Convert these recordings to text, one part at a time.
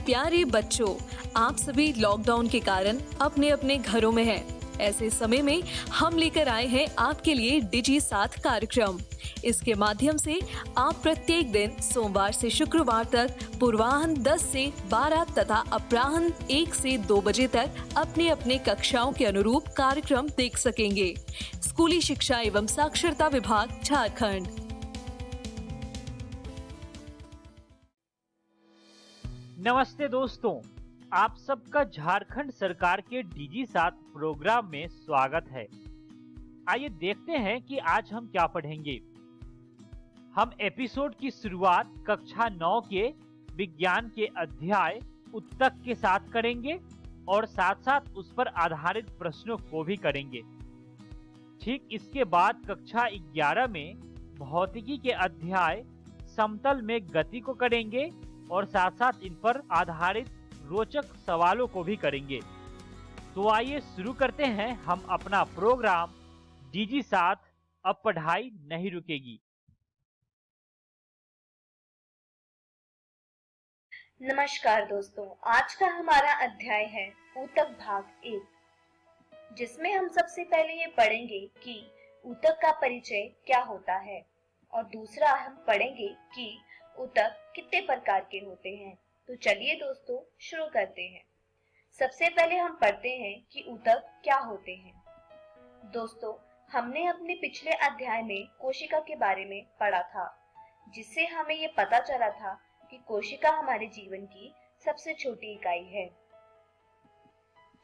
प्यारे बच्चों, आप सभी लॉकडाउन के कारण अपने अपने घरों में हैं। ऐसे समय में हम लेकर आए हैं आपके लिए डिजी साथ कार्यक्रम। इसके माध्यम से आप प्रत्येक दिन सोमवार से शुक्रवार तक पूर्वाह्न 10 से 12 तथा अपराह्न 1 से 2 बजे तक अपने अपने कक्षाओं के अनुरूप कार्यक्रम देख सकेंगे। स्कूली शिक्षा एवं साक्षरता विभाग, झारखंड। नमस्ते दोस्तों, आप सबका झारखंड सरकार के डिजी साथ प्रोग्राम में स्वागत है। आइए देखते हैं कि आज हम क्या पढ़ेंगे। हम एपिसोड की शुरुआत कक्षा 9 के विज्ञान के अध्याय उत्तक के साथ करेंगे और साथ साथ उस पर आधारित प्रश्नों को भी करेंगे। ठीक इसके बाद कक्षा 11 में भौतिकी के अध्याय समतल में गति को करेंगे और साथ साथ इन पर आधारित रोचक सवालों को भी करेंगे। तो आइए शुरू करते हैं हम अपना प्रोग्राम डिजी साथ। अब पढ़ाई नहीं रुकेगी। नमस्कार दोस्तों, आज का हमारा अध्याय है ऊतक भाग 1, जिसमें हम सबसे पहले ये पढ़ेंगे कि ऊतक का परिचय क्या होता है और दूसरा हम पढ़ेंगे कि ऊतक कितने प्रकार के होते हैं। तो चलिए दोस्तों शुरू करते हैं। सबसे पहले हम पढ़ते हैं कि ऊतक क्या होते हैं। दोस्तों, हमने अपने पिछले अध्याय में कोशिका के बारे में पढ़ा था, जिससे हमें ये पता चला था कि कोशिका हमारे जीवन की सबसे छोटी इकाई है।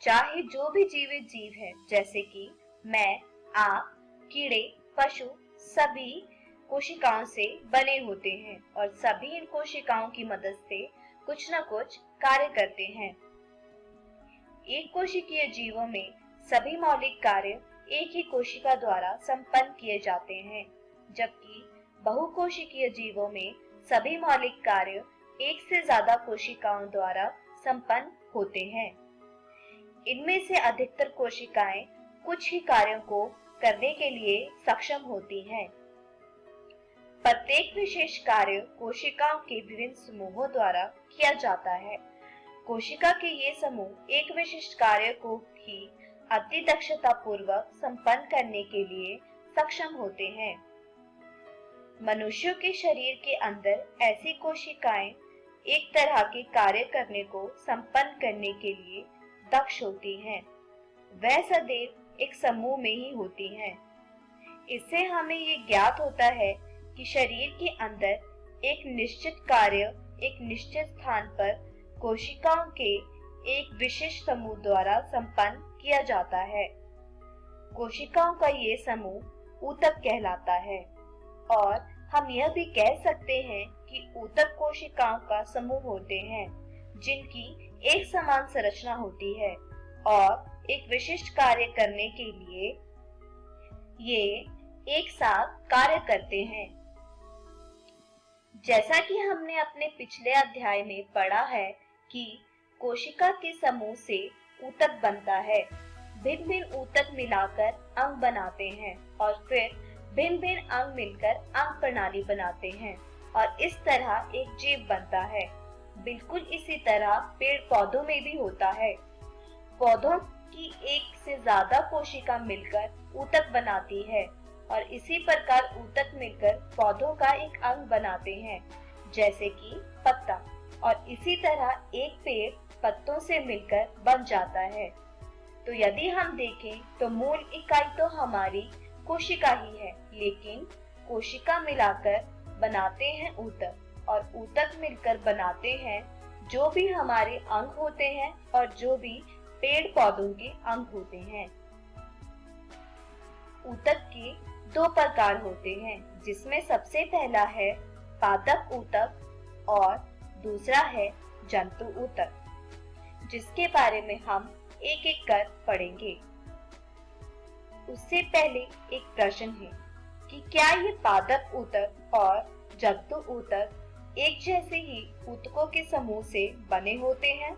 चाहे जो भी जीवित जीव है, जैसे कि मैं, आप, कीड़े, पशु, सभी कोशिकाओं से बने होते हैं और सभी इन कोशिकाओं की मदद से कुछ न कुछ कार्य करते हैं। एक कोशिकीय जीवों में सभी मौलिक कार्य एक ही कोशिका द्वारा संपन्न किए जाते हैं, जबकि बहुकोशिकीय जीवों में सभी मौलिक कार्य एक से ज्यादा कोशिकाओं द्वारा संपन्न होते हैं। इनमें से अधिकतर कोशिकाएं कुछ ही कार्यों को करने के लिए सक्षम होती हैं। प्रत्येक विशेष कार्य कोशिकाओं के विभिन्न समूहों द्वारा किया जाता है। कोशिका के ये समूह एक विशिष्ट कार्य को ही अति दक्षता पूर्वक संपन्न करने के लिए सक्षम होते हैं। मनुष्यों के शरीर के अंदर ऐसी कोशिकाएं एक तरह के कार्य करने को संपन्न करने के लिए दक्ष होती हैं। वह सदैव एक समूह में ही होती हैं। इससे हमें ये ज्ञात होता है कि शरीर के अंदर एक निश्चित कार्य एक निश्चित स्थान पर कोशिकाओं के एक विशिष्ट समूह द्वारा संपन्न किया जाता है। कोशिकाओं का ये समूह ऊतक कहलाता है और हम यह भी कह सकते हैं कि ऊतक कोशिकाओं का समूह होते हैं जिनकी एक समान संरचना होती है और एक विशिष्ट कार्य करने के लिए ये एक साथ कार्य करते हैं। जैसा कि हमने अपने पिछले अध्याय में पढ़ा है कि कोशिका के समूह से ऊतक बनता है। भिन्न भिन्न ऊतक मिलाकर अंग बनाते हैं और फिर भिन्न भिन्न अंग मिलकर अंग प्रणाली बनाते हैं और इस तरह एक जीव बनता है। बिल्कुल इसी तरह पेड़ पौधों में भी होता है। पौधों की एक से ज्यादा कोशिका मिलकर ऊतक बनाती है और इसी प्रकार ऊतक मिलकर पौधों का एक अंग बनाते हैं, जैसे कि पत्ता, और इसी तरह एक पेड़ पत्तों से मिलकर बन जाता है। तो यदि हम देखें तो मूल इकाई तो हमारी कोशिका ही है, लेकिन कोशिका मिलाकर बनाते हैं ऊतक और ऊतक मिलकर बनाते हैं जो भी हमारे अंग होते हैं और जो भी पेड़ पौधों के अंग होते हैं। ऊतक के 2 प्रकार होते हैं, जिसमें सबसे पहला है पादप ऊतक और दूसरा है जंतु ऊतक, जिसके बारे में हम एक एक कर पढ़ेंगे। उससे पहले एक प्रश्न है कि क्या ये पादप ऊतक और जंतु ऊतक एक जैसे ही ऊतकों के समूह से बने होते हैं?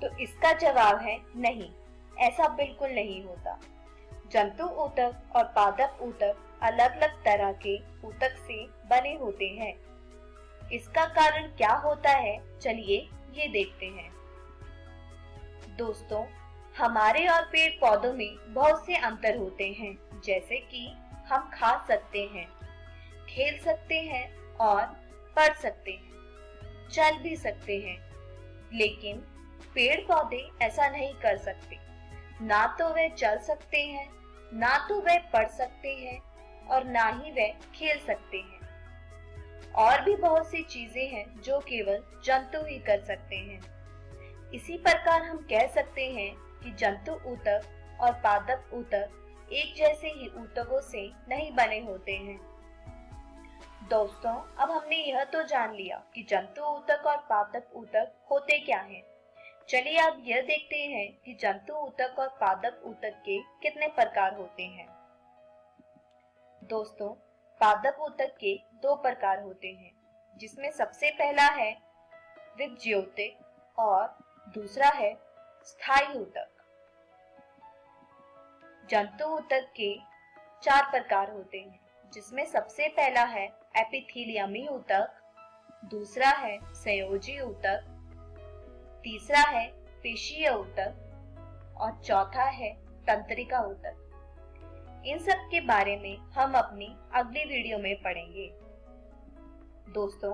तो इसका जवाब है नहीं, ऐसा बिल्कुल नहीं होता। जंतु ऊतक और पादप ऊतक अलग अलग तरह के ऊतक से बने होते हैं। इसका कारण क्या होता है, चलिए ये देखते हैं। दोस्तों, हमारे और पेड़ पौधों में बहुत से अंतर होते हैं, जैसे कि हम खा सकते हैं, खेल सकते हैं और पढ़ सकते हैं, चल भी सकते हैं, लेकिन पेड़ पौधे ऐसा नहीं कर सकते। ना तो वे चल सकते हैं, ना तो वे पढ़ सकते हैं और ना ही वे खेल सकते हैं। और भी बहुत सी चीजें हैं जो केवल जंतु ही कर सकते हैं। इसी प्रकार हम कह सकते हैं कि जंतु ऊतक और पादप ऊतक एक जैसे ही ऊतकों से नहीं बने होते हैं। दोस्तों, अब हमने यह तो जान लिया कि जंतु ऊतक और पादप ऊतक होते क्या हैं। चलिए अब यह देखते हैं कि जंतु ऊतक और पादप ऊतक के कितने प्रकार होते हैं। दोस्तों, पादप ऊतक के 2 प्रकार होते हैं, जिसमें सबसे पहला है विभज्योतिक और दूसरा है स्थायी ऊतक। जंतु ऊतक के 4 प्रकार होते हैं, जिसमें सबसे पहला है एपिथेलियमी ऊतक, दूसरा है संयोजी ऊतक, तीसरा है पेशीय ऊतक और चौथा है तंत्रिका ऊतक। इन सब के बारे में हम अपनी अगली वीडियो में पढ़ेंगे। दोस्तों,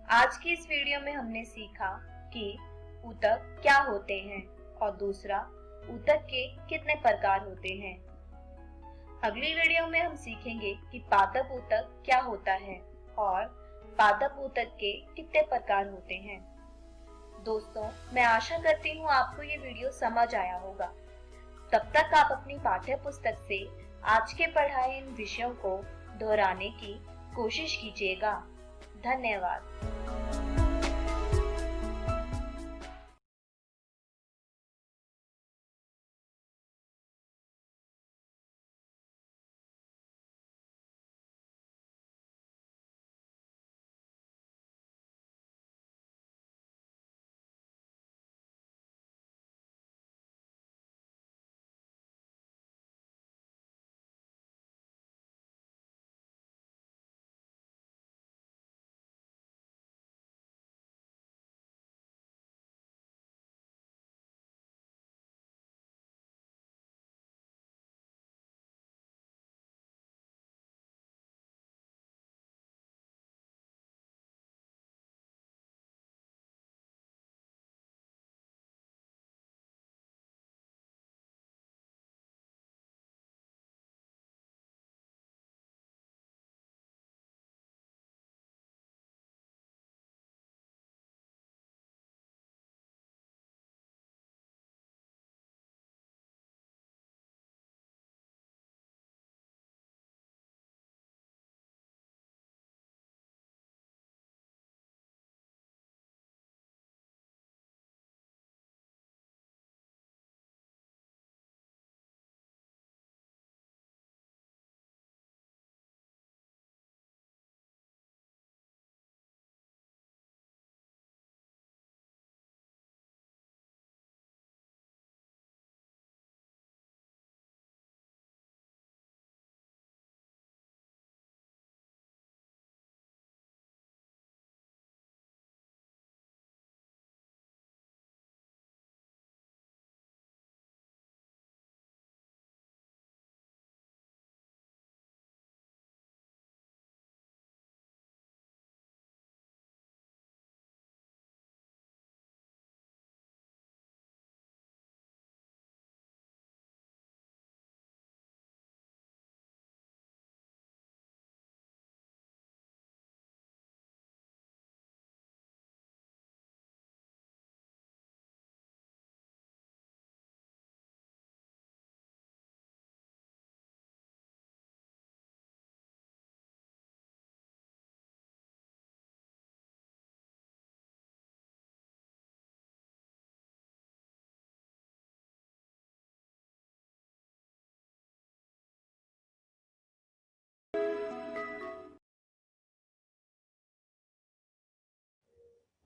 आज की इस वीडियो में हमने सीखा कि ऊतक क्या होते हैं और दूसरा ऊतक के कितने प्रकार होते हैं। अगली वीडियो में हम सीखेंगे कि पादप ऊतक क्या होता है और पादप ऊतक के कितने प्रकार होते हैं। दोस्तों, मैं आशा करती हूँ आपको ये वीडियो समझ आया होगा। तब तक आप अपनी पाठ्य पुस्तक से आज के पढ़ाए इन विषयों को दोहराने की कोशिश कीजिएगा। धन्यवाद।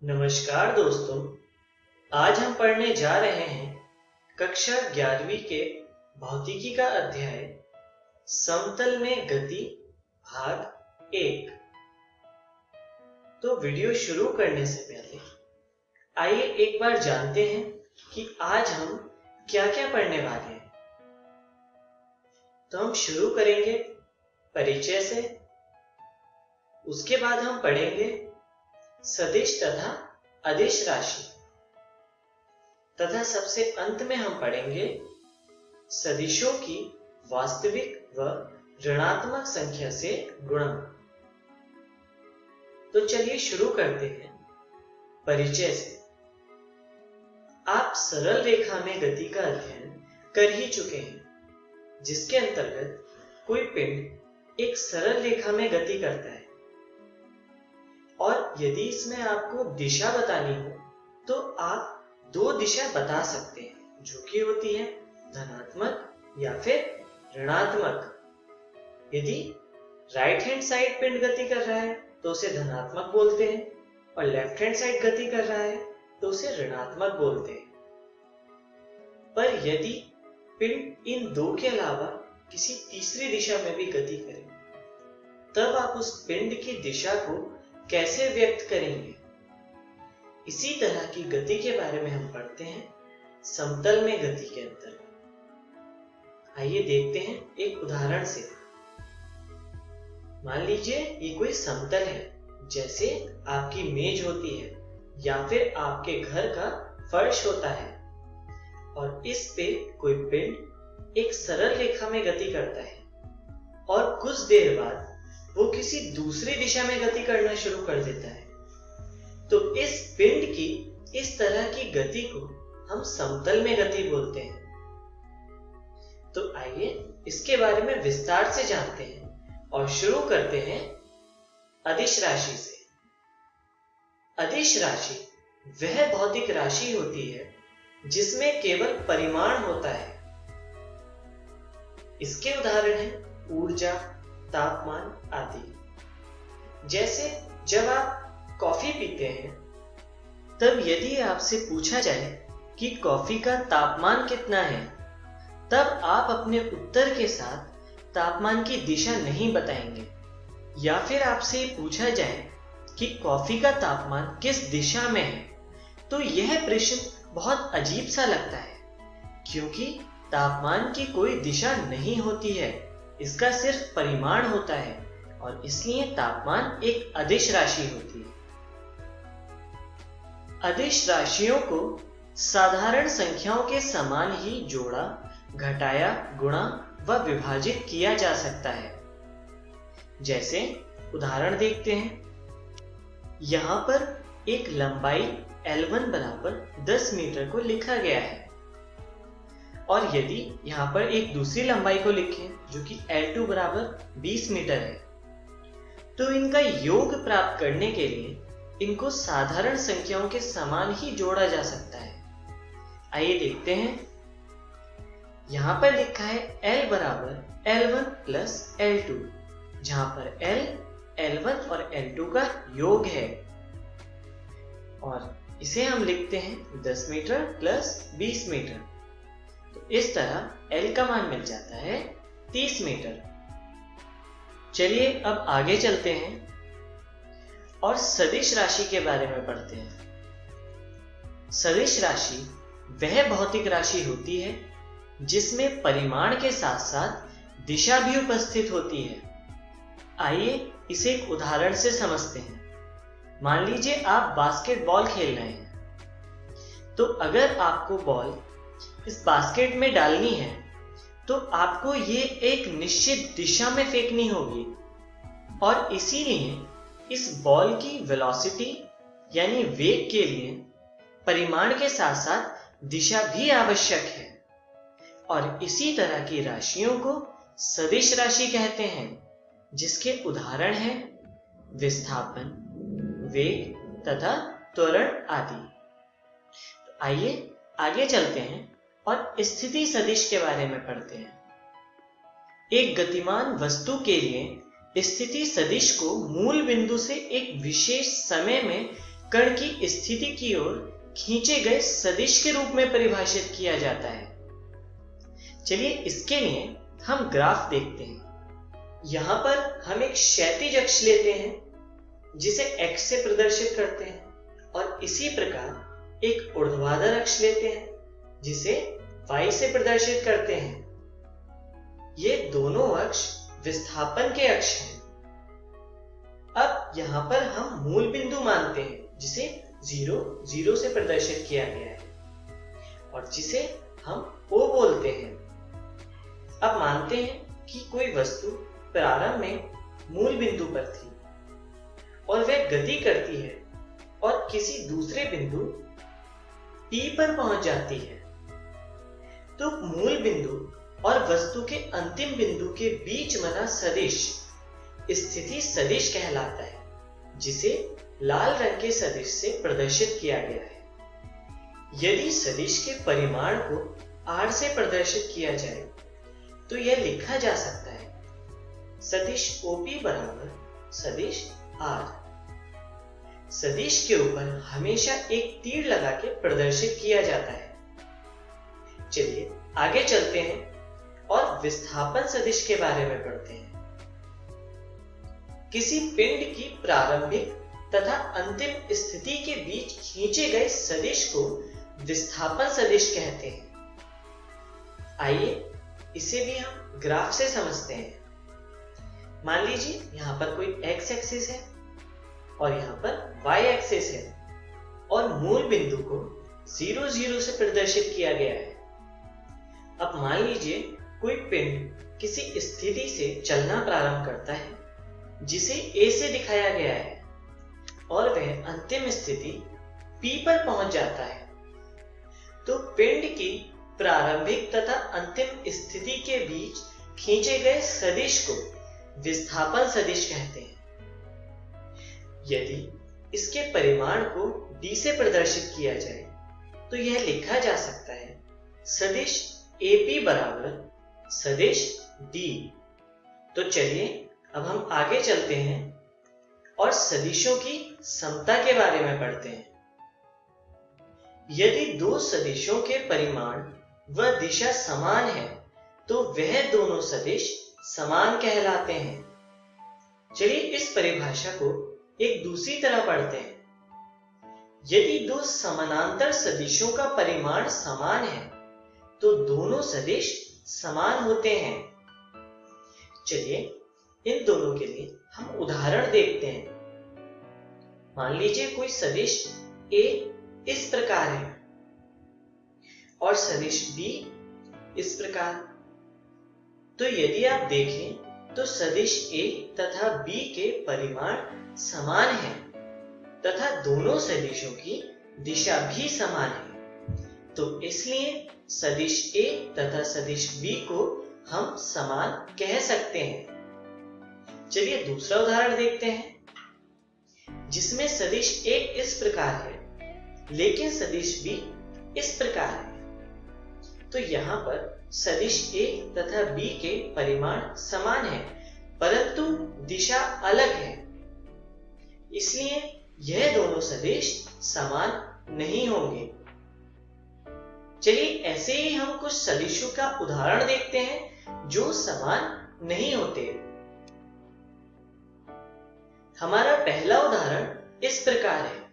नमस्कार दोस्तों, आज हम पढ़ने जा रहे हैं कक्षा 11वीं के भौतिकी का अध्याय समतल में गति भाग 1। तो वीडियो शुरू करने से पहले आइए एक बार जानते हैं कि आज हम क्या क्या पढ़ने वाले हैं। तो हम शुरू करेंगे परिचय से, उसके बाद हम पढ़ेंगे सदिश तथा अदिश राशि, तथा सबसे अंत में हम पढ़ेंगे सदिशों की वास्तविक व ऋणात्मक संख्या से गुणा। तो चलिए शुरू करते हैं परिचय से। आप सरल रेखा में गति का अध्ययन कर ही चुके हैं, जिसके अंतर्गत कोई पिंड एक सरल रेखा में गति करता है और यदि इसमें आपको दिशा बतानी हो तो आप दो दिशा बता सकते हैं, जो कि होती है धनात्मक या फिर ऋणात्मक। यदि राइट हैंड साइड पिंड गति कर रहा है तो उसे धनात्मक बोलते हैं और लेफ्ट हैंड साइड गति कर रहा है तो उसे ऋणात्मक बोलते हैं। पर यदि पिंड इन दो के अलावा किसी तीसरी दिशा में भी गति करे, तब आप उस पिंड की दिशा को कैसे व्यक्त करेंगे? इसी तरह की गति के बारे में हम पढ़ते हैं समतल में गति के अंतर्गत। आइए देखते हैं एक उदाहरण से। मान लीजिए ये कोई समतल है, जैसे आपकी मेज होती है या फिर आपके घर का फर्श होता है, और इस पे कोई पिंड एक सरल रेखा में गति करता है और कुछ देर बाद वो किसी दूसरी दिशा में गति करना शुरू कर देता है। तो इस पिंड की इस तरह की गति को हम समतल में गति बोलते हैं। तो आइए इसके बारे में विस्तार से जानते हैं और शुरू करते हैं अदिश राशि से। अदिश राशि वह भौतिक राशि होती है जिसमें केवल परिमाण होता है। इसके उदाहरण हैं ऊर्जा, तापमान आदि। जैसे जब आप कॉफी पीते हैं, तब यदि आपसे पूछा जाए कि कॉफी का तापमान कितना है, तब आप अपने उत्तर के साथ तापमान की दिशा नहीं बताएंगे। या फिर आपसे पूछा जाए कि कॉफी का तापमान किस दिशा में है, तो यह प्रश्न बहुत अजीब सा लगता है, क्योंकि तापमान की कोई दिशा नहीं होती है, इसका सिर्फ परिमाण होता है और इसलिए तापमान एक अदिश राशि होती है। अदिश राशियों को साधारण संख्याओं के समान ही जोड़ा, घटाया, गुणा व विभाजित किया जा सकता है। जैसे उदाहरण देखते हैं। यहां पर एक लंबाई L1 बराबर 10 मीटर को लिखा गया है, और यदि यहां पर एक दूसरी लंबाई को लिखें जो कि L2 बराबर 20 मीटर है, तो इनका योग प्राप्त करने के लिए इनको साधारण संख्याओं के समान ही जोड़ा जा सकता है। आइए देखते हैं। यहां पर लिखा है L बराबर L1 प्लस L2, जहां पर L L1 और L2 का योग है, और इसे हम लिखते हैं 10 मीटर प्लस 20 मीटर। तो इस तरह L का मान मिल जाता है 30 मीटर। चलिए अब आगे चलते हैं और सदिश राशि के बारे में पढ़ते हैं। सदिश राशि वह भौतिक राशि होती है जिसमें परिमाण के साथ साथ दिशा भी उपस्थित होती है। आइए इसे एक उदाहरण से समझते हैं। मान लीजिए आप बास्केटबॉल खेल रहे हैं, तो अगर आपको बॉल इस बास्केट में डालनी है, तो आपको ये एक निश्चित दिशा में फेंकनी होगी, और इसीलिए इस बॉल की वेलोसिटी यानी वेग के लिए परिमाण के साथ साथ दिशा भी आवश्यक है। और इसी तरह की राशियों को सदिश राशि कहते हैं, जिसके उदाहरण हैं विस्थापन, वेग तथा त्वरण आदि। तो आइए आगे चलते हैं और स्थिति सदिश के बारे में पढ़ते हैं। एक गतिमान वस्तु के लिए स्थिति सदिश को मूल बिंदु से एक विशेष समय में कण की स्थिति की ओर खींचे गए सदिश के रूप में परिभाषित किया जाता है। चलिए इसके लिए हम ग्राफ देखते हैं। यहां पर हम एक क्षैतिज अक्ष लेते हैं जिसे x से प्रदर्शित करते हैं, और इसी प्रकार एक ऊर्ध्वाधर अक्ष लेते हैं जिसे y से प्रदर्शित करते हैं। ये दोनों अक्ष विस्थापन के अक्ष हैं। अब यहाँ पर हम मूल बिंदु मानते हैं जिसे 0, 0 से प्रदर्शित किया गया है और जिसे हम O बोलते हैं। अब मानते हैं कि कोई वस्तु प्रारंभ में मूल बिंदु पर थी और वह गति करती है और किसी दूसरे बिंदु P पर पहुंच जाती है, तो मूल बिंदु और वस्तु के अंतिम बिंदु के बीच बना सदिश स्थिति सदिश कहलाता है, जिसे लाल रंग के सदिश से प्रदर्शित किया गया है। यदि सदिश के परिमाण को r से प्रदर्शित किया जाए तो यह लिखा जा सकता है सदिश OP बराबर सदिश r। सदिश के ऊपर हमेशा एक तीर लगा के प्रदर्शित किया जाता है। चलिए आगे चलते हैं और विस्थापन सदिश के बारे में पढ़ते हैं। किसी पिंड की प्रारंभिक तथा अंतिम स्थिति के बीच खींचे गए सदिश को विस्थापन सदिश कहते हैं। आइए इसे भी हम ग्राफ से समझते हैं। मान लीजिए यहाँ पर कोई x एक्सिस है और यहाँ पर y एक्सिस है और मूल बिंदु को 0, 0 से प्रदर्शित किया गया है। अब मान लीजिए कोई पिंड किसी स्थिति से चलना प्रारंभ करता है जिसे A से दिखाया गया है और वह अंतिम स्थिति P पर पहुंच जाता है, तो पिंड की प्रारंभिक तथा अंतिम स्थिति के बीच खींचे गए सदिश को विस्थापन सदिश कहते हैं। यदि इसके परिमाण को d से प्रदर्शित किया जाए तो यह लिखा जा सकता है सदिश AP बराबर सदिश d। तो चलिए अब हम आगे चलते हैं और सदिशों की समता के बारे में पढ़ते हैं। यदि दो सदिशों के परिमाण व दिशा समान है तो वह दोनों सदिश समान कहलाते हैं। चलिए इस परिभाषा को एक दूसरी तरह पढ़ते हैं। यदि दो समानांतर सदिशों का परिमाण समान है तो दोनों सदिश समान होते हैं। चलिए इन दोनों के लिए हम उदाहरण देखते हैं। मान लीजिए कोई सदिश A इस प्रकार है और सदिश B इस प्रकार। तो यदि आप देखें तो सदिश A तथा B के परिमाण समान हैं तथा दोनों सदिशों की दिशा भी समान है, तो इसलिए सदिश A तथा सदिश B को हम समान कह सकते हैं। चलिए दूसरा उदाहरण देखते हैं जिसमें सदिश A इस प्रकार है लेकिन सदिश B इस प्रकार है। तो यहाँ पर सदिश A तथा B के परिमाण समान है परंतु दिशा अलग है, इसलिए यह दोनों सदिश समान नहीं होंगे। चलिए ऐसे ही हम कुछ सदिशों का उदाहरण देखते हैं जो समान नहीं होते। हमारा पहला उदाहरण इस प्रकार है।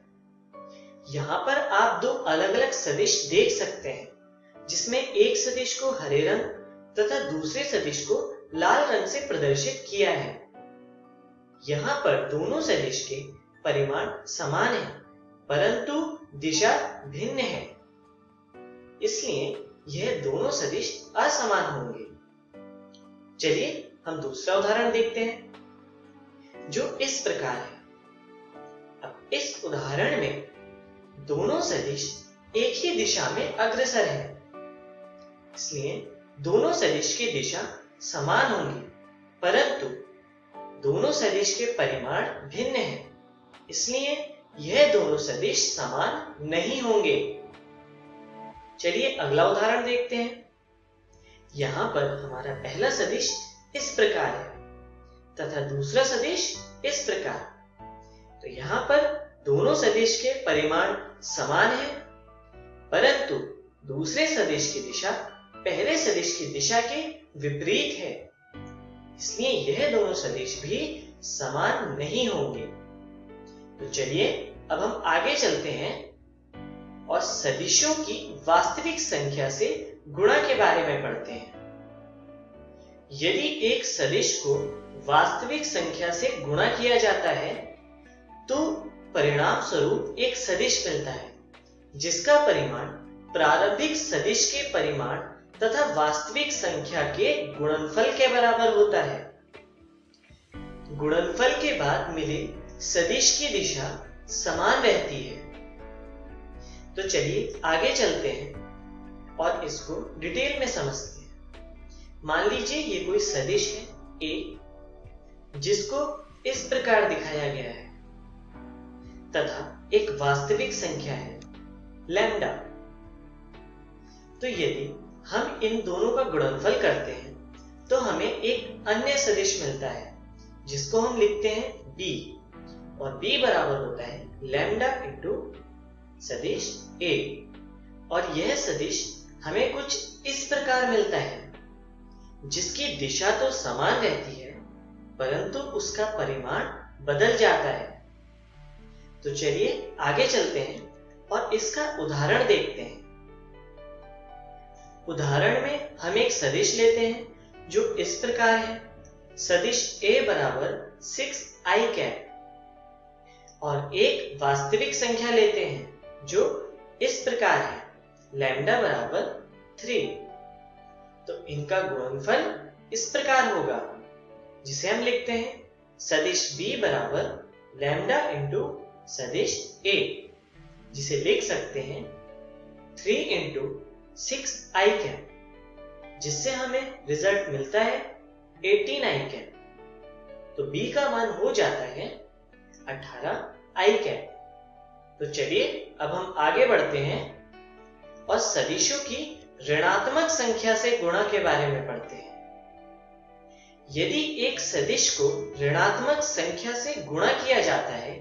यहाँ पर आप दो अलग अलग सदिश देख सकते हैं जिसमें एक सदिश को हरे रंग तथा दूसरे सदिश को लाल रंग से प्रदर्शित किया है। यहाँ पर दोनों सदिश के परिमाण समान है परंतु दिशा भिन्न है, इसलिए यह दोनों सदिश असमान होंगे। चलिए हम दूसरा उदाहरण देखते हैं जो इस प्रकार है। अब इस उदाहरण में दोनों सदिश एक ही दिशा में अग्रसर है, इसलिए दोनों सदिश की दिशा समान होंगी परंतु दोनों सदिश के परिमाण भिन्न हैं, इसलिए यह दोनों सदिश समान नहीं होंगे। चलिए अगला उदाहरण देखते हैं। यहाँ पर हमारा पहला सदिश इस प्रकार है तथा दूसरा सदिश इस प्रकार। तो यहाँ पर दोनों सदिश के परिमाण समान है परंतु दूसरे सदिश की दिशा पहले सदिश की दिशा के विपरीत है, इसलिए यह दोनों सदिश भी समान नहीं होंगे। तो चलिए अब हम आगे चलते हैं और सदिशों की वास्तविक संख्या से गुणा के बारे में पढ़ते हैं। यदि एक सदिश को वास्तविक संख्या से गुणा किया जाता है तो परिणाम स्वरूप एक सदिश मिलता है जिसका परिमाण प्रारंभिक सदिश के परिमाण तथा वास्तविक संख्या के गुणनफल के बराबर होता है। गुणनफल के बाद मिले सदिश की दिशा समान रहती है। तो चलिए आगे चलते हैं और इसको डिटेल में समझते हैं। मान लीजिए ये कोई सदिश है a जिसको इस प्रकार दिखाया गया है तथा एक वास्तविक संख्या है लैम्डा। तो यदि हम इन दोनों का गुणनफल करते हैं तो हमें एक अन्य सदिश मिलता है जिसको हम लिखते हैं b और b बराबर होता है लैम्डा इंटू सदिश a। और यह सदिश हमें कुछ इस प्रकार मिलता है जिसकी दिशा तो समान रहती है परंतु उसका परिमाण बदल जाता है। तो चलिए आगे चलते हैं और इसका उदाहरण देखते हैं। उदाहरण में हम एक सदिश लेते हैं जो इस प्रकार है सदिश a बराबर 6i कैप और एक वास्तविक संख्या लेते हैं जो इस प्रकार है लैम्डा बराबर 3। तो इनका गुणनफल इस प्रकार होगा जिसे हम लिखते हैं सदिश b बराबर लैम्डा इंटू सदिश a, जिसे लिख सकते हैं 3 इंटू 6i कैप, जिससे हमें रिजल्ट मिलता है 18i कैप। तो b का मान हो जाता है 18i कैप। तो चलिए अब हम आगे बढ़ते हैं और सदिशों की ऋणात्मक संख्या से गुणा के बारे में पढ़ते हैं। यदि एक सदिश को ऋणात्मक संख्या से गुणा किया जाता है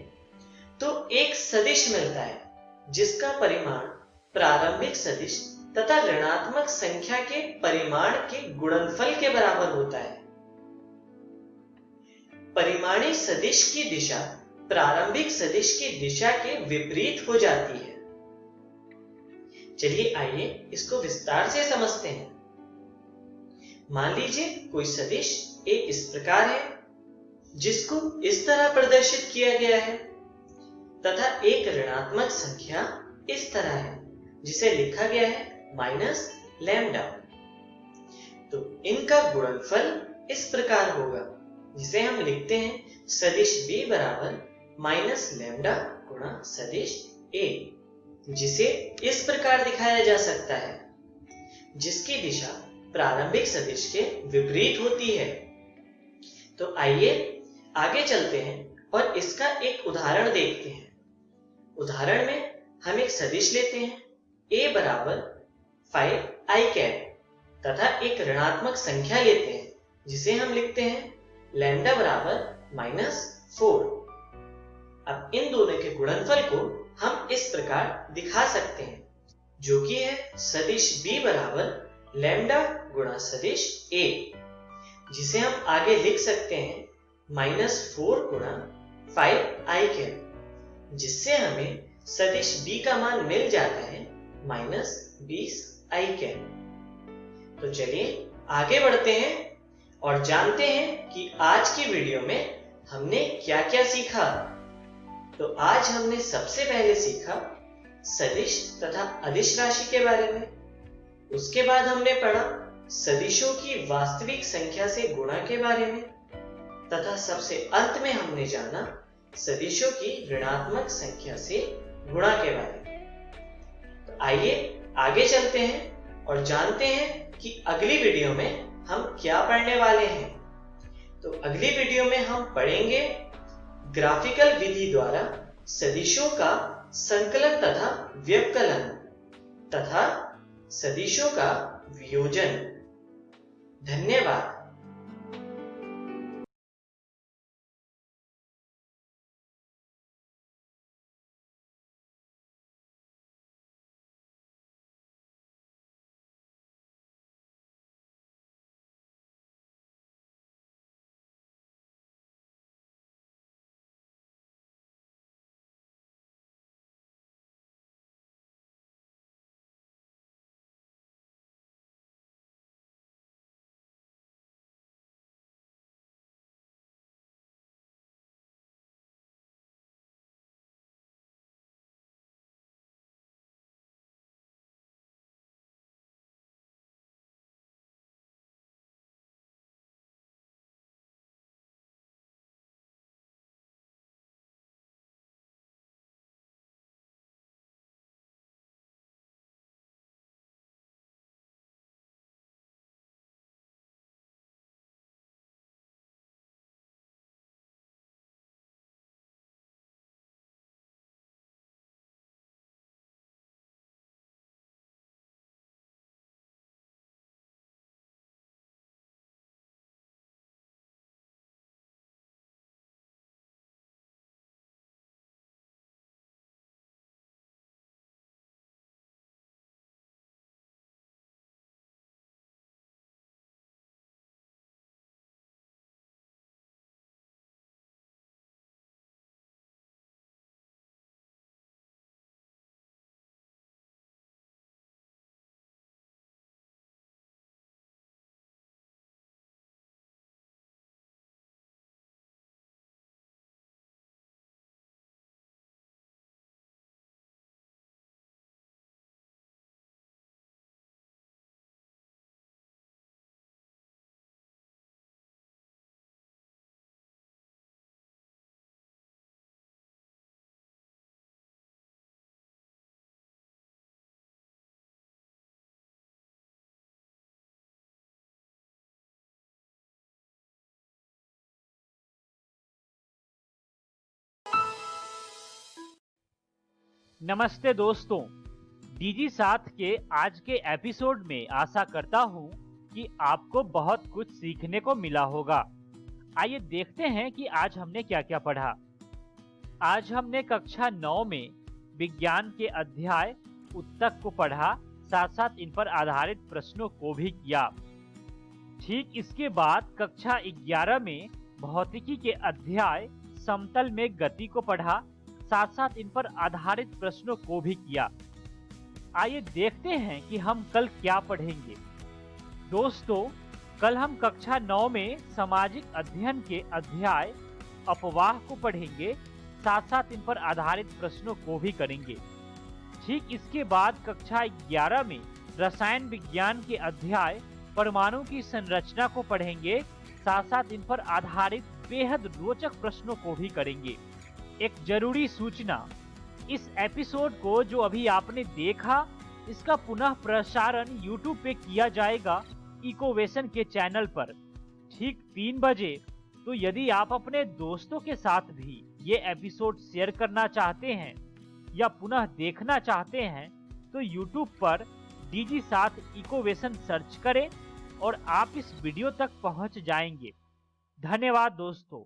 तो एक सदिश मिलता है जिसका परिमाण प्रारंभिक सदिश तथा ऋणात्मक संख्या के परिमाण के गुणनफल के बराबर होता है। परिमाणी सदिश की दिशा प्रारंभिक सदिश की दिशा के विपरीत हो जाती है। चलिए आइए इसको विस्तार से समझते हैं। मान लीजिए कोई सदिश a इस प्रकार है जिसको इस तरह प्रदर्शित किया गया है तथा एक ऋणात्मक संख्या इस तरह है जिसे लिखा गया है माइनस लैम्डा। तो इनका गुणनफल इस प्रकार होगा जिसे हम लिखते हैं सदिश b बराबर माइनस लैम्डा गुणा सदिश a, जिसे इस प्रकार दिखाया जा सकता है जिसकी दिशा प्रारंभिक सदिश के विपरीत होती है। तो आइए आगे चलते हैं और इसका एक उदाहरण देखते हैं। उदाहरण में हम एक सदिश लेते हैं a बराबर 5i कैप तथा एक ऋणात्मक संख्या लेते हैं जिसे हम लिखते हैं लैम्डा बराबर माइनस 4। अब इन दोनों के गुणनफल को हम इस प्रकार दिखा सकते हैं जो कि है सदिश b बराबर लैम्डा गुणा सदिश a, जिसे हम आगे लिख सकते हैं माइनस 4 गुणा 5i कैप, जिससे हमें सदिश b का मान मिल जाता है माइनस 20i कैप। तो चलिए आगे बढ़ते हैं और जानते हैं कि आज की वीडियो में हमने क्या क्या सीखा। तो आज हमने सबसे पहले सीखा सदिश तथा अदिश राशि के बारे में। उसके बाद हमने पढ़ा सदिशों की वास्तविक संख्या से गुणा के बारे में तथा सबसे अंत में हमने जाना सदिशों की ऋणात्मक संख्या से गुणा के बारे में। तो आइए आगे चलते हैं और जानते हैं कि अगली वीडियो में हम क्या पढ़ने वाले हैं। तो अगली वीडियो में हम पढ़ेंगे ग्राफिकल विधि द्वारा सदिशों का संकलन तथा व्यवकलन तथा सदिशों का वियोजन। धन्यवाद। नमस्ते दोस्तों, डीजी साथ के आज के एपिसोड में आशा करता हूँ कि आपको बहुत कुछ सीखने को मिला होगा। आइए देखते हैं कि आज हमने क्या क्या पढ़ा। आज हमने कक्षा 9 में विज्ञान के अध्याय उत्तक को पढ़ा, साथ साथ इन पर आधारित प्रश्नों को भी किया। ठीक इसके बाद कक्षा 11 में भौतिकी के अध्याय समतल में गति को पढ़ा, साथ साथ इन पर आधारित प्रश्नों को भी किया। आइए देखते हैं कि हम कल क्या पढ़ेंगे। दोस्तों, कल हम कक्षा 9 में सामाजिक अध्ययन के अध्याय अपवाह को पढ़ेंगे, साथ साथ इन पर आधारित प्रश्नों को भी करेंगे। ठीक इसके बाद कक्षा 11 में रसायन विज्ञान के अध्याय परमाणु की संरचना को पढ़ेंगे, साथ साथ इन पर आधारित बेहद रोचक प्रश्नों को भी करेंगे। एक जरूरी सूचना, इस एपिसोड को जो अभी आपने देखा, इसका पुनः प्रसारण YouTube पे किया जाएगा इकोवेशन के चैनल पर ठीक 3 बजे। तो यदि आप अपने दोस्तों के साथ भी ये एपिसोड शेयर करना चाहते हैं या पुनः देखना चाहते हैं तो YouTube पर डीजी साथ इकोवेशन सर्च करें और आप इस वीडियो तक पहुंच जाएंगे। धन्यवाद दोस्तों।